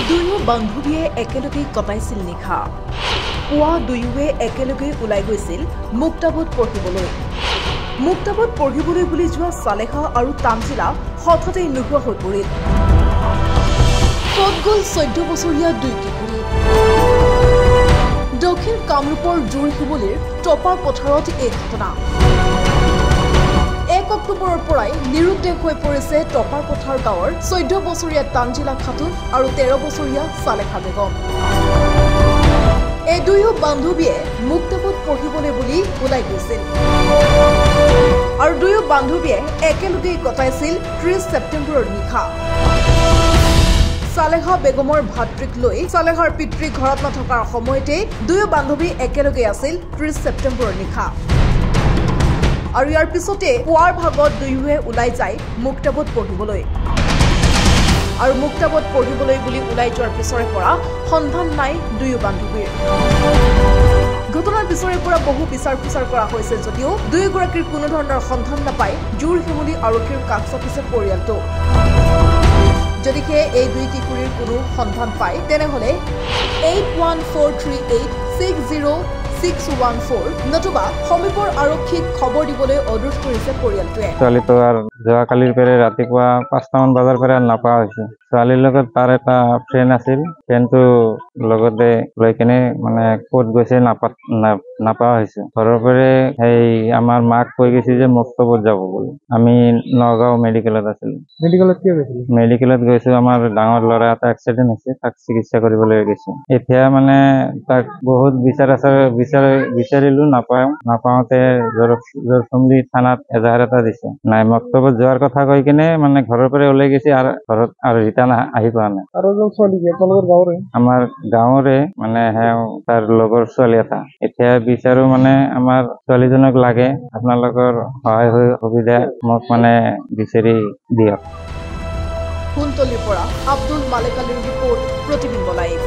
দুয়ো বান্ধৱীয়ে একেলগে কটাইছিল নিশা পুৱা দুয়োৱে একেলগে ওলাই গৈছিল মুক্তাবত পঢ়িবলৈ বুলি যোৱা সালেহা আৰু তানজিলা হঠাতে নোহোৱা হৈ পৰিল ক'ত গ'ল 14 বছৰীয়া দুই কিশোৰী দক্ষিণ কামৰূপৰ জুৰিকুমলীৰ টপা পথাৰত এই ঘটনা 1 অক্টোবৰৰ পৰাই নিৰুদ্দেশ হৈ পৰিছে টপাৰ পথাৰ গাঁৱৰ 14 বছৰীয়া তানজিলা খাতুন আৰু 13 বছৰীয়া সালেহা বেগম এই দুয়ো বান্ধৱীয়ে মুক্তাবত পঢ়িবলৈ বুলি ওলাই গৈছিল আৰু দুয়ো বান্ধৱীয়ে একেলগে কটাইছিল 30 ছেপ্টেম্বৰৰ নিশা সালেহা বেগমৰ ভাতৃক লৈ সালেহাৰ পিতৃ ঘৰত নথকাৰ সময়তে দুয়ো বান্ধৱী একেলগে আছিল 30 ছেপ্টেম্বৰৰ নিশা আৰু ইয়াৰ পিছতে পুৱাৰ ভাগত দুয়োৱে ওলাই যায় মুক্তাবত পঢ়িবলৈ আৰু মুক্তাবত পঢ়িবলৈ বুলি ওলাই যোৱাৰ পিছৰে পৰা সন্ধান নাই দুয়ো বান্ধৱীৰ ঘটনাৰ পিছৰে পৰা বহু বিচাৰ খুচাৰ কৰা হৈছে যদিও দুয়োগৰাকীৰ কোনো ধৰণৰ সন্ধান নাপায় জুৰিকুমলী আৰক্ষীৰ কাষ চাপিছে পৰিয়ালটো যদিহে এই দুই কিশোৰীৰ কোনো সন্ধান পায় তেনেহলে 8143860614 নতুবা সমীপৰ আৰক্ষীক খবৰ দিবলৈ অনুৰোধ কৰিছে পৰিয়ালটোৱে ছোৱালীটো আৰু যোৱাকালিৰ পৰা ৰাতিপুৱা 5টামান বজাৰ পৰা নাপা হৈছে ছোৱালীৰ লগত তাৰ এটা ফ্ৰেণ্ড আছিল ফ্ৰেণ্ডটো লগতে লৈ কেনে মানে ক'ত গৈছে নাপা হৈছে ঘৰৰ পৰা সেই আমাৰ মাক কৈ গৈছে যে মুক্তাবত যাব বুলি আমি নগাঁও মেডিকেলত আছিলো মেডিকেলত কি গৈছিল মেডিকেলত গৈছো আমাৰ ডাঙৰ ল'ৰা এটা এক্সিডেন্ট হৈছে তাক চিকিৎসা কৰিবলৈ গৈছে এতিয়া মানে তাক বহুত বিচাৰিলো নাপাওঁতে জৰচুমলি থানাত এজাহাৰ এটা দিছে নাই মুক্তাবত যোৱাৰ কথা কৈ কিনে মানে ঘৰৰ পৰা ওলাই গৈছে আৰু ঘৰত আৰু ৰিটাৰ্ণ আহি পোৱা নাই আৰু ছোৱালী আপোনালোকৰ গাঁৱৰে আমাৰ গাঁৱৰে মানে তাৰ লগৰ ছোৱালী এটা এতিয়া বিচাৰো মানে আমাৰ ছোৱালীজনক লাগে আপোনালোকৰ সহায় সুবিধা মোক মানে বিচাৰি দিয়ক কুন্তলিৰ পৰা আব্দুল মালেক আলীৰ ৰিপৰ্ট প্ৰতিবিম্ব লাইভ